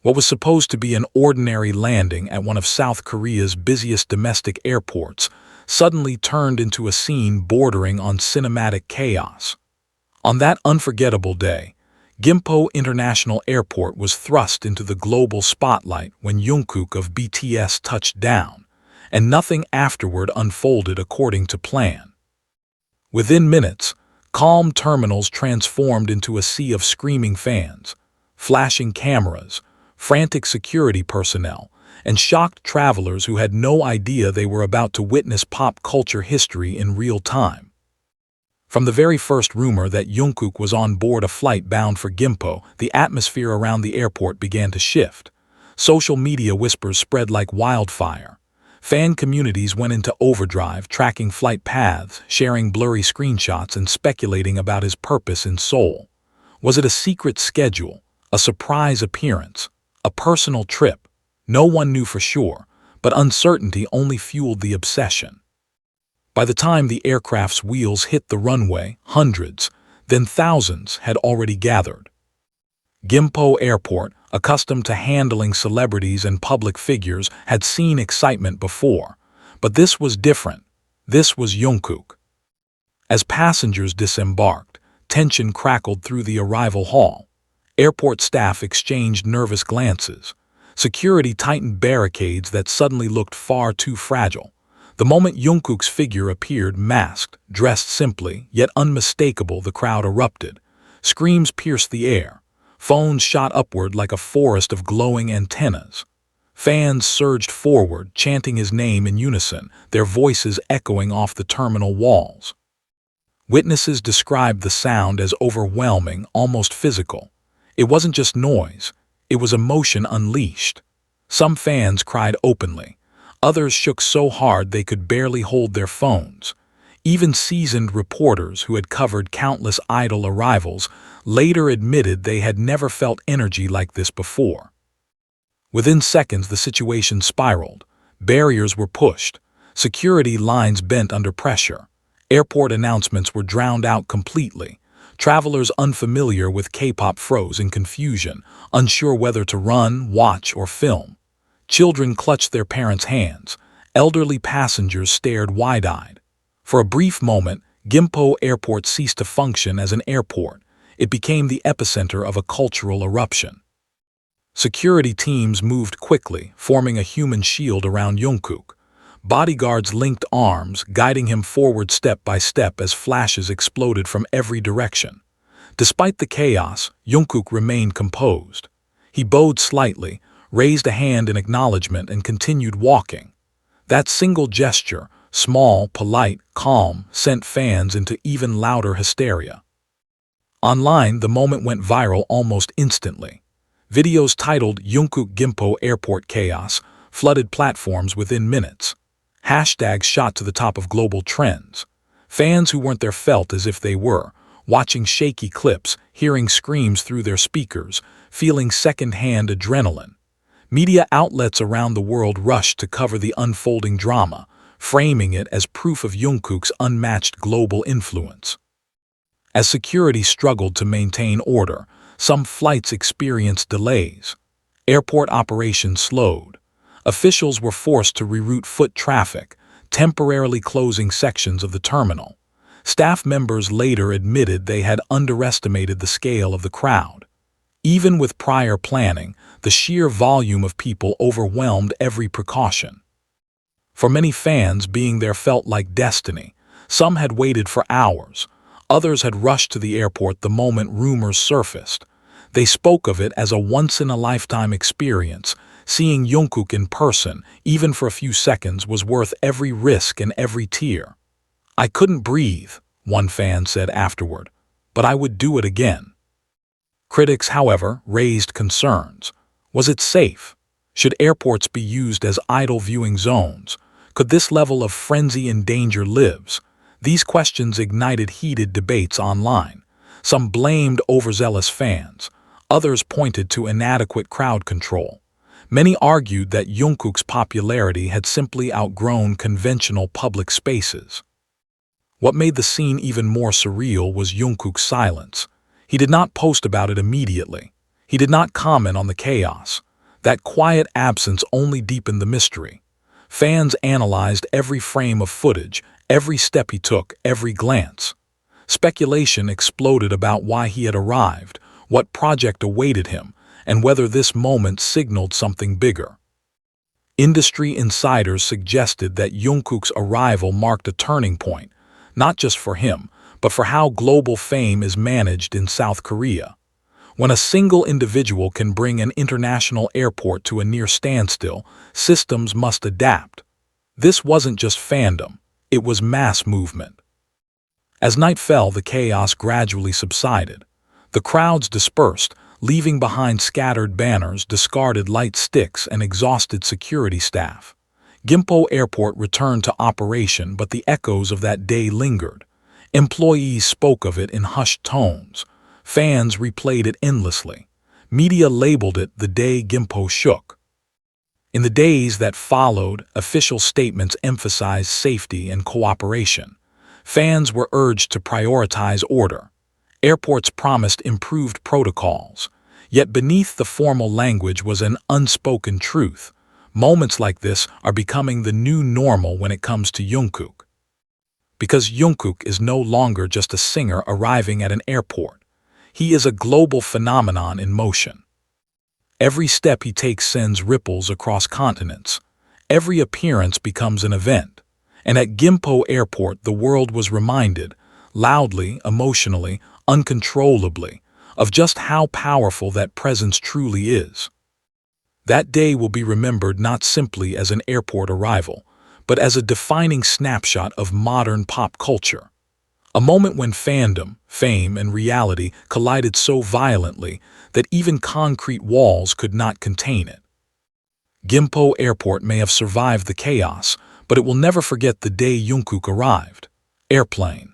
What was supposed to be an ordinary landing at one of South Korea's busiest domestic airports suddenly turned into a scene bordering on cinematic chaos. On that unforgettable day, Gimpo International Airport was thrust into the global spotlight when Jungkook of BTS touched down, and nothing afterward unfolded according to plan. Within minutes, calm terminals transformed into a sea of screaming fans, flashing cameras, frantic security personnel, and shocked travelers who had no idea they were about to witness pop culture history in real time. From the very first rumor that Jungkook was on board a flight bound for Gimpo, the atmosphere around the airport began to shift. Social media whispers spread like wildfire. Fan communities went into overdrive, tracking flight paths, sharing blurry screenshots, and speculating about his purpose in Seoul. Was it a secret schedule, a surprise appearance, a personal trip? No one knew for sure, but uncertainty only fueled the obsession. By the time the aircraft's wheels hit the runway, hundreds, then thousands had already gathered. Gimpo Airport, accustomed to handling celebrities and public figures, had seen excitement before. But this was different. This was Jungkook. As passengers disembarked, tension crackled through the arrival hall. Airport staff exchanged nervous glances. Security tightened barricades that suddenly looked far too fragile. The moment Jungkook's figure appeared, masked, dressed simply, yet unmistakable, the crowd erupted. Screams pierced the air. Phones shot upward like a forest of glowing antennas. Fans surged forward, chanting his name in unison, their voices echoing off the terminal walls. Witnesses described the sound as overwhelming, almost physical. It wasn't just noise, it was emotion unleashed. Some fans cried openly. Others shook so hard they could barely hold their phones. Even seasoned reporters who had covered countless idol arrivals later admitted they had never felt energy like this before. Within seconds, the situation spiraled. Barriers were pushed. Security lines bent under pressure. Airport announcements were drowned out completely. Travelers unfamiliar with Kpop froze in confusion, unsure whether to run, watch, or film. Children clutched their parents' hands. Elderly passengers stared wide-eyed. For a brief moment, Gimpo Airport ceased to function as an airport. It became the epicenter of a cultural eruption. Security teams moved quickly, forming a human shield around Jungkook. Bodyguards linked arms, guiding him forward step by step as flashes exploded from every direction. Despite the chaos, Jungkook remained composed. He bowed slightly, raised a hand in acknowledgement, and continued walking. That single gesture, small, polite, calm, sent fans into even louder hysteria. Online, the moment went viral almost instantly. Videos titled "Jungkook Gimpo Airport Chaos" flooded platforms within minutes. Hashtags shot to the top of global trends. Fans who weren't there felt as if they were, watching shaky clips, hearing screams through their speakers, feeling second-hand adrenaline. Media outlets around the world rushed to cover the unfolding drama, framing it as proof of Jungkook's unmatched global influence. As security struggled to maintain order, some flights experienced delays. Airport operations slowed. Officials were forced to reroute foot traffic, temporarily closing sections of the terminal. Staff members later admitted they had underestimated the scale of the crowd. Even with prior planning, the sheer volume of people overwhelmed every precaution. For many fans, being there felt like destiny. Some had waited for hours. Others had rushed to the airport the moment rumors surfaced. They spoke of it as a once-in-a-lifetime experience. Seeing Jungkook in person, even for a few seconds, was worth every risk and every tear. "I couldn't breathe," one fan said afterward, "but I would do it again." Critics, however, raised concerns. Was it safe? Should airports be used as idol viewing zones? Could this level of frenzy endanger lives? These questions ignited heated debates online. Some blamed overzealous fans. Others pointed to inadequate crowd control. Many argued that Jungkook's popularity had simply outgrown conventional public spaces. What made the scene even more surreal was Jungkook's silence. He did not post about it immediately. He did not comment on the chaos. That quiet absence only deepened the mystery. Fans analyzed every frame of footage, every step he took, every glance. Speculation exploded about why he had arrived, what project awaited him, and whether this moment signaled something bigger. Industry insiders suggested that Jungkook's arrival marked a turning point, not just for him, but for how global fame is managed in South Korea. When a single individual can bring an international airport to a near standstill, systems must adapt. This wasn't just fandom, it was mass movement. As night fell, the chaos gradually subsided. The crowds dispersed, leaving behind scattered banners, discarded light sticks, and exhausted security staff. Gimpo Airport returned to operation, but the echoes of that day lingered. Employees spoke of it in hushed tones. Fans replayed it endlessly. Media labeled it the day Gimpo shook. In the days that followed, official statements emphasized safety and cooperation. Fans were urged to prioritize order. Airports promised improved protocols. Yet beneath the formal language was an unspoken truth. Moments like this are becoming the new normal when it comes to Jungkook. Because Jungkook is no longer just a singer arriving at an airport. He is a global phenomenon in motion. Every step he takes sends ripples across continents. Every appearance becomes an event. And at Gimpo Airport, the world was reminded, loudly, emotionally, uncontrollably, of just how powerful that presence truly is. That day will be remembered not simply as an airport arrival, but as a defining snapshot of modern pop culture. A moment when fandom, fame, and reality collided so violently that even concrete walls could not contain it. Gimpo Airport may have survived the chaos, but it will never forget the day Jungkook arrived. Airplane.